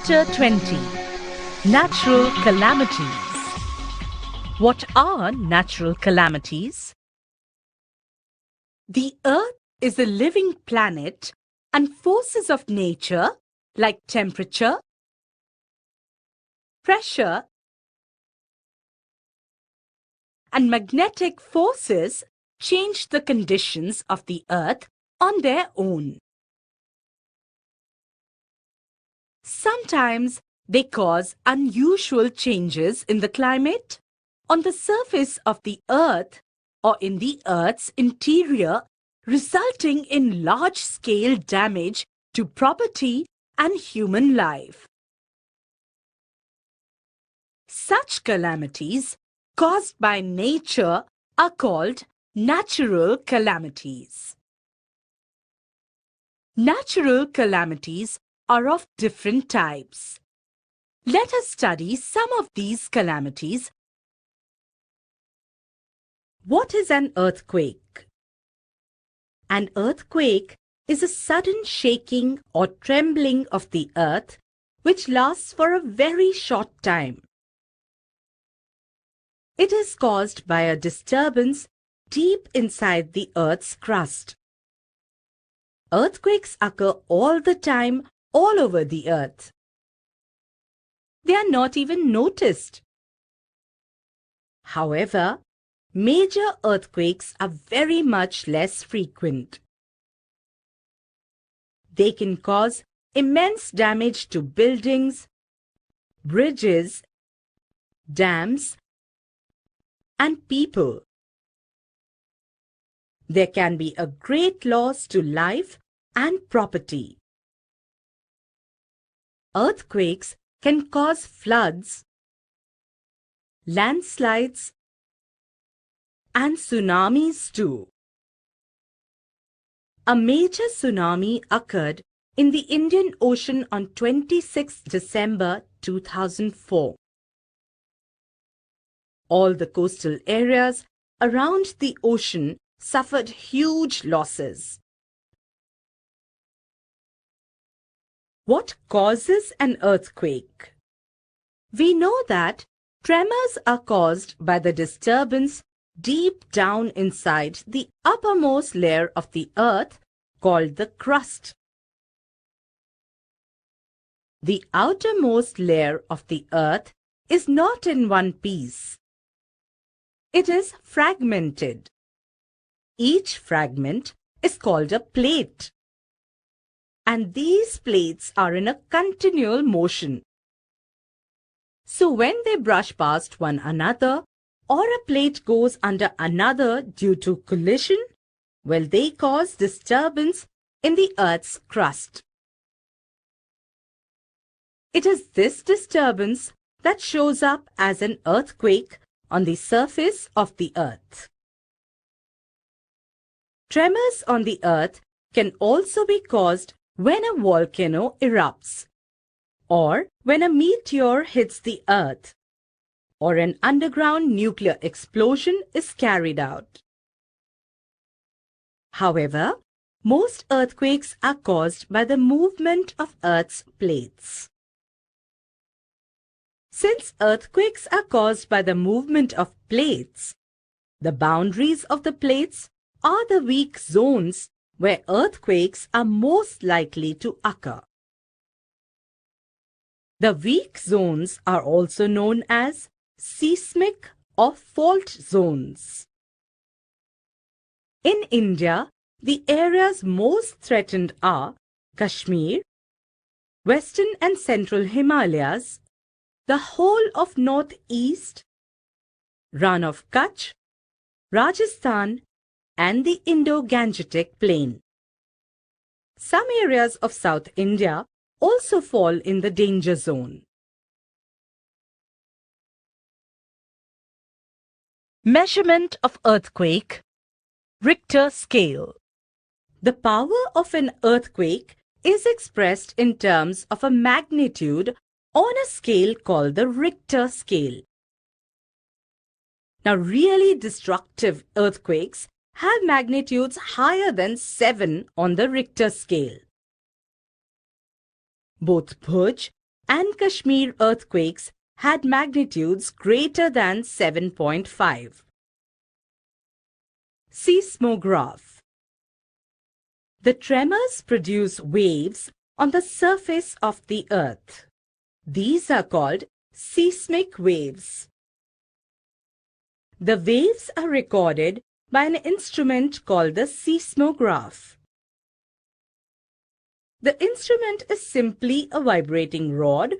Chapter 20. Natural Calamities. What are natural calamities? The Earth is a living planet, and forces of nature like temperature, pressure, and magnetic forces change the conditions of the Earth on their own. Sometimes they cause unusual changes in the climate, on the surface of the Earth, or in the Earth's interior, resulting in large-scale damage to property and human life. Such calamities caused by nature are called natural calamities. Natural calamities are of different types. Let us study some of these calamities. What is an earthquake? An earthquake is a sudden shaking or trembling of the earth which lasts for a very short time. It is caused by a disturbance deep inside the earth's crust. Earthquakes occur all the time, all over the earth. They are not even noticed. However, major earthquakes are very much less frequent. They can cause immense damage to buildings, bridges, dams, and people. There can be a great loss to life and property. Earthquakes can cause floods, landslides, and tsunamis too. A major tsunami occurred in the Indian Ocean on 26 December 2004. All the coastal areas around the ocean suffered huge losses. What causes an earthquake? We know that tremors are caused by the disturbance deep down inside the uppermost layer of the earth called the crust. The outermost layer of the earth is not in one piece. It is fragmented. Each fragment is called a plate. And these plates are in a continual motion. So when they brush past one another, or a plate goes under another due to collision, well, they cause disturbance in the Earth's crust. It is this disturbance that shows up as an earthquake on the surface of the Earth. Tremors on the Earth can also be caused when a volcano erupts, or when a meteor hits the Earth, or an underground nuclear explosion is carried out. However, most earthquakes are caused by the movement of Earth's plates. Since earthquakes are caused by the movement of plates, the boundaries of the plates are the weak zones where earthquakes are most likely to occur. The weak zones are also known as seismic or fault zones. In India, the areas most threatened are Kashmir, Western and Central Himalayas, the whole of Northeast, Rann of Kutch, Rajasthan, and the Indo-Gangetic Plain. Some areas of South India also fall in the danger zone. Measurement of earthquake, Richter scale. The power of an earthquake is expressed in terms of a magnitude on a scale called the Richter scale. Now, really destructive earthquakes have magnitudes higher than 7 on the Richter scale. Both Bhuj and Kashmir earthquakes had magnitudes greater than 7.5. Seismograph. The tremors produce waves on the surface of the earth. These are called seismic waves. The waves are recorded by an instrument called the seismograph. The instrument is simply a vibrating rod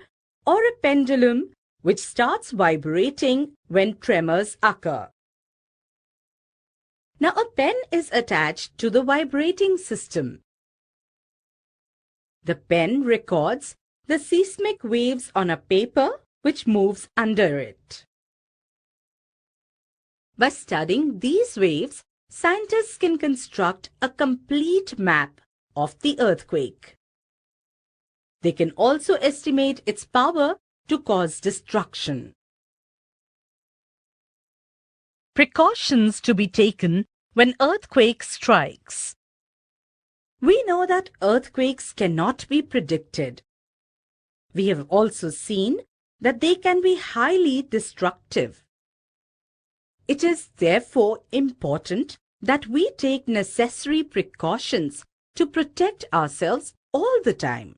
or a pendulum which starts vibrating when tremors occur. Now a pen is attached to the vibrating system. The pen records the seismic waves on a paper which moves under it. By studying these waves, scientists can construct a complete map of the earthquake. They can also estimate its power to cause destruction. Precautions to be taken when earthquake strikes. We know that earthquakes cannot be predicted. We have also seen that they can be highly destructive. It is therefore important that we take necessary precautions to protect ourselves all the time.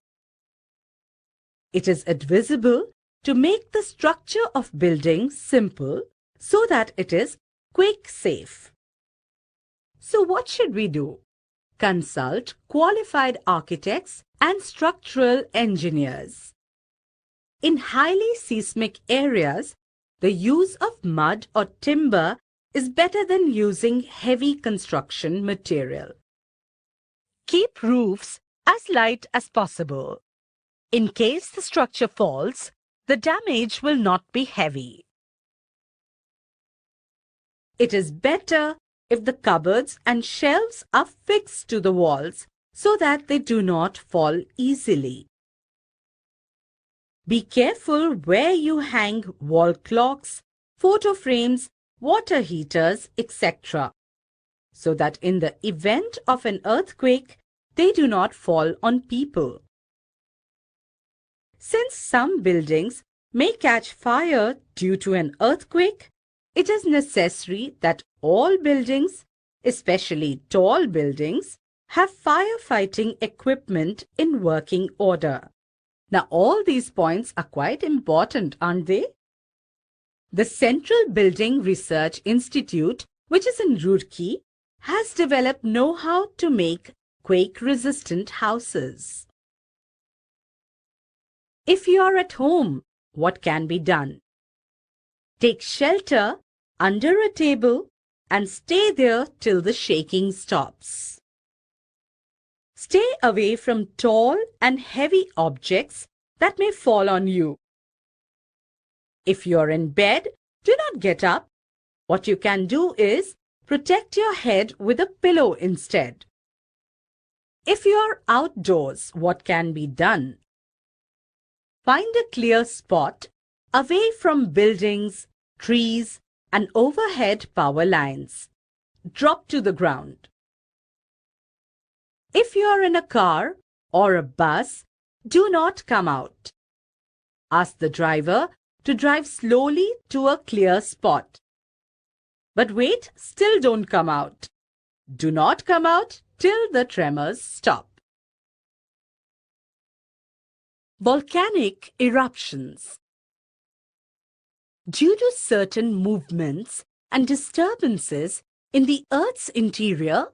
It is advisable to make the structure of buildings simple so that it is quake safe. So what should we do? Consult qualified architects and structural engineers. In highly seismic areas, the use of mud or timber is better than using heavy construction material. Keep roofs as light as possible. In case the structure falls, the damage will not be heavy. It is better if the cupboards and shelves are fixed to the walls so that they do not fall easily. Be careful where you hang wall clocks, photo frames, water heaters, etc., so that in the event of an earthquake, they do not fall on people. Since some buildings may catch fire due to an earthquake, it is necessary that all buildings, especially tall buildings, have firefighting equipment in working order. Now, all these points are quite important, aren't they? The Central Building Research Institute, which is in Roorkee, has developed know-how to make quake-resistant houses. If you are at home, what can be done? Take shelter under a table and stay there till the shaking stops. Stay away from tall and heavy objects that may fall on you. If you are in bed, do not get up. What you can do is protect your head with a pillow instead. If you are outdoors, what can be done? Find a clear spot away from buildings, trees, and overhead power lines. Drop to the ground. If you are in a car or a bus, do not come out. Ask the driver to drive slowly to a clear spot. But wait, still don't come out. Do not come out till the tremors stop. Volcanic eruptions. Due to certain movements and disturbances in the Earth's interior,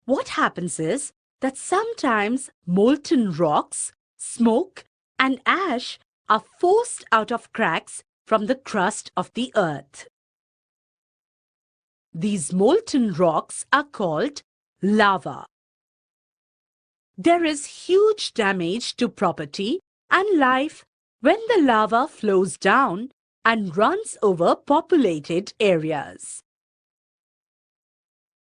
what happens is that sometimes molten rocks, smoke, and ash are forced out of cracks from the crust of the Earth. These molten rocks are called lava. There is huge damage to property and life when the lava flows down and runs over populated areas.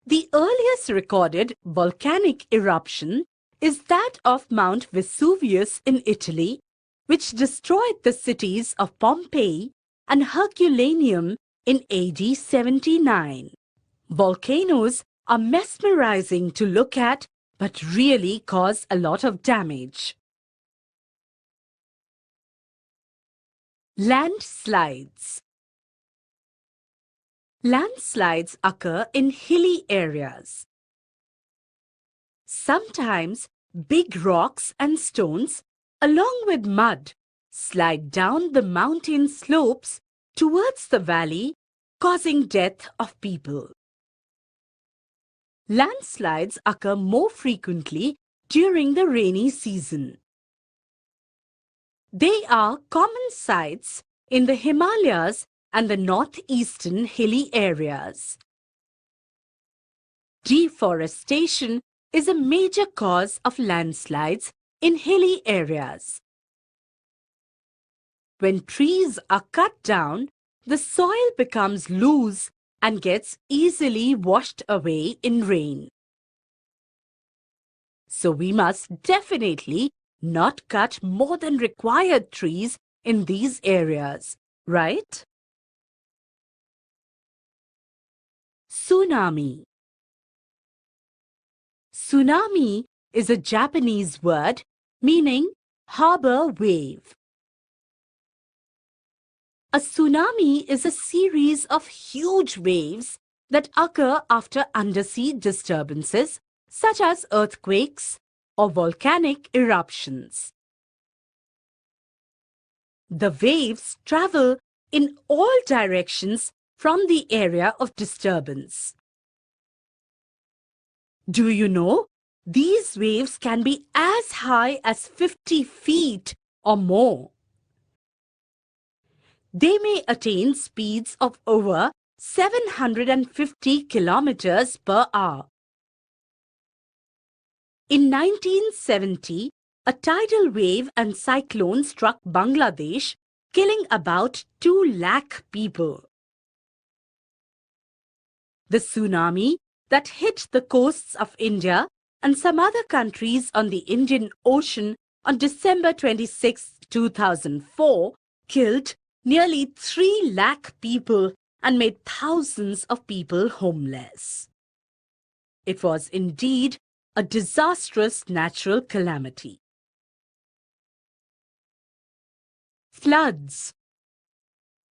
The earliest recorded volcanic eruption is that of Mount Vesuvius in Italy, which destroyed the cities of Pompeii and Herculaneum in AD 79. Volcanoes are mesmerizing to look at, but really cause a lot of damage. Landslides. Landslides occur in hilly areas. Sometimes big rocks and stones, along with mud, slide down the mountain slopes towards the valley, causing death of people. Landslides occur more frequently during the rainy season. They are common sights in the Himalayas and the northeastern hilly areas. Deforestation is a major cause of landslides in hilly areas. When trees are cut down, the soil becomes loose and gets easily washed away in rain. So we must definitely not cut more than required trees in these areas, right? Tsunami. Tsunami is a Japanese word meaning harbor wave. A tsunami is a series of huge waves that occur after undersea disturbances such as earthquakes or volcanic eruptions. The waves travel in all directions from the area of disturbance. Do you know, these waves can be as high as 50 feet or more. They may attain speeds of over 750 kilometers per hour. In 1970, a tidal wave and cyclone struck Bangladesh, killing about 2 lakh people. The tsunami that hit the coasts of India and some other countries on the Indian Ocean on December 26, 2004, killed nearly 3 lakh people and made thousands of people homeless. It was indeed a disastrous natural calamity. Floods.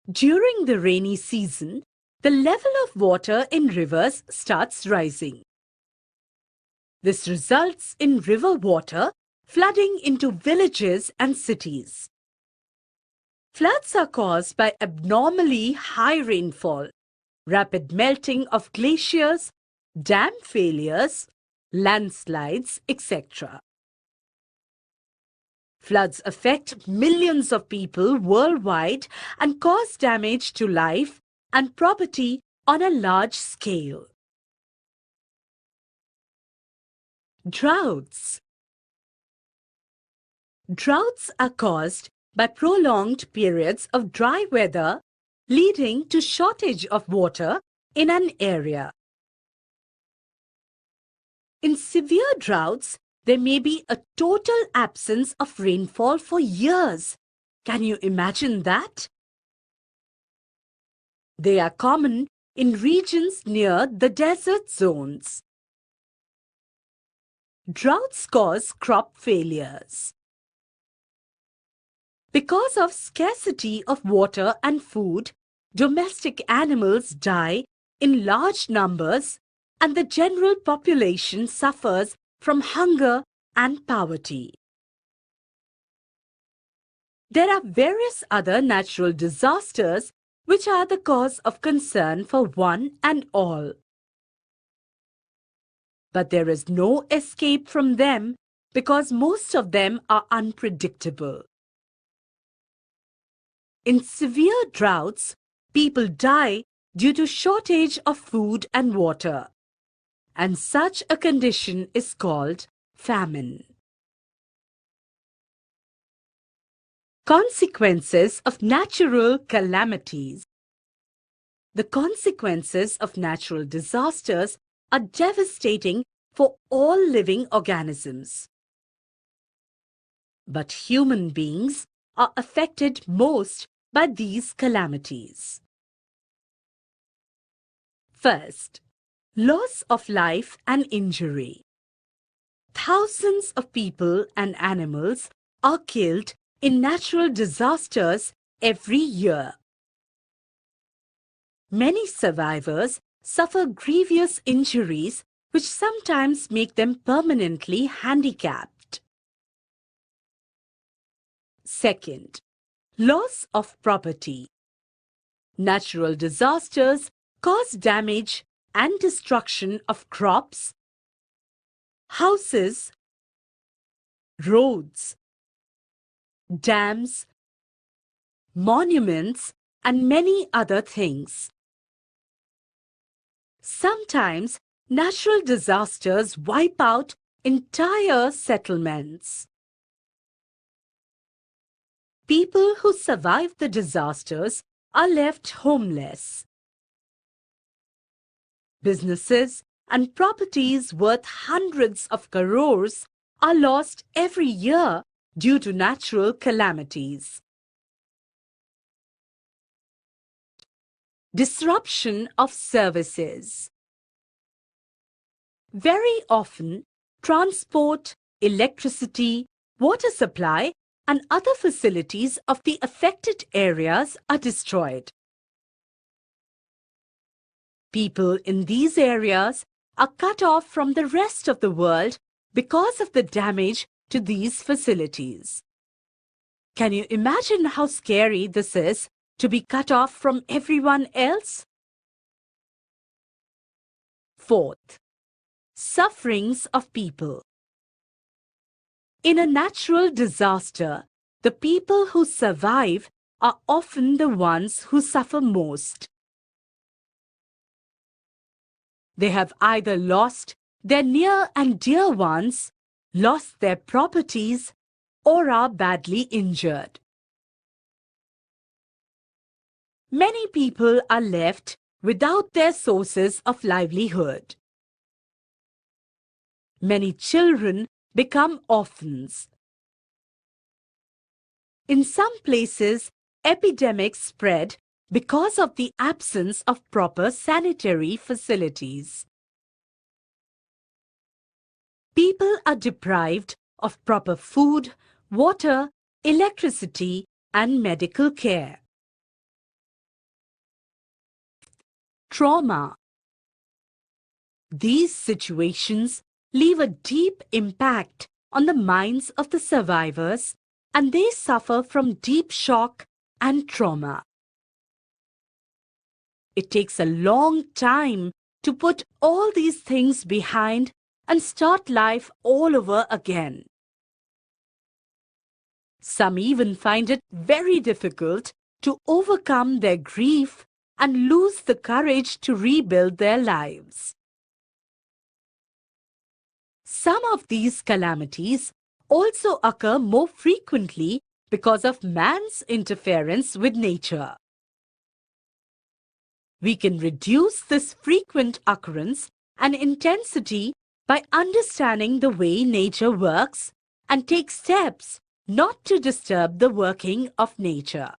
During the rainy season, the level of water in rivers starts rising. This results in river water flooding into villages and cities. Floods are caused by abnormally high rainfall, rapid melting of glaciers, dam failures, landslides, etc. Floods affect millions of people worldwide and cause damage to life and property on a large scale. Droughts. Droughts are caused by prolonged periods of dry weather leading to shortage of water in an area. In severe droughts, there may be a total absence of rainfall for years. Can you imagine that? They are common in regions near the desert zones. Droughts cause crop failures. Because of scarcity of water and food, domestic animals die in large numbers and the general population suffers from hunger and poverty. There are various other natural disasters which are the cause of concern for one and all. But there is no escape from them because most of them are unpredictable. In severe droughts, people die due to shortage of food and water, and such a condition is called famine. Consequences of natural calamities. The consequences of natural disasters are devastating for all living organisms. But human beings are affected most by these calamities. First, loss of life and injury. Thousands of people and animals are killed in natural disasters every year. Many survivors suffer grievous injuries which sometimes make them permanently handicapped. Second, loss of property. Natural disasters cause damage and destruction of crops, houses, roads, dams, monuments, and many other things. Sometimes natural disasters wipe out entire settlements. People who survive the disasters are left homeless. Businesses and properties worth hundreds of crores are lost every year due to natural calamities. Disruption of services. Very often, transport, electricity, water supply, and other facilities of the affected areas are destroyed. People in these areas are cut off from the rest of the world because of the damage to these facilities. Can you imagine how scary this is to be cut off from everyone else? Fourth, sufferings of people. In a natural disaster, the people who survive are often the ones who suffer most. They have either lost their near and dear ones, lost their properties, or are badly injured. Many people are left without their sources of livelihood. Many children become orphans. In some places, epidemics spread because of the absence of proper sanitary facilities. People are deprived of proper food, water, electricity, and medical care. Trauma. These situations leave a deep impact on the minds of the survivors, and they suffer from deep shock and trauma. It takes a long time to put all these things behind and start life all over again. Some even find it very difficult to overcome their grief and lose the courage to rebuild their lives. Some of these calamities also occur more frequently because of man's interference with nature. We can reduce this frequent occurrence and intensity by understanding the way nature works and take steps not to disturb the working of nature.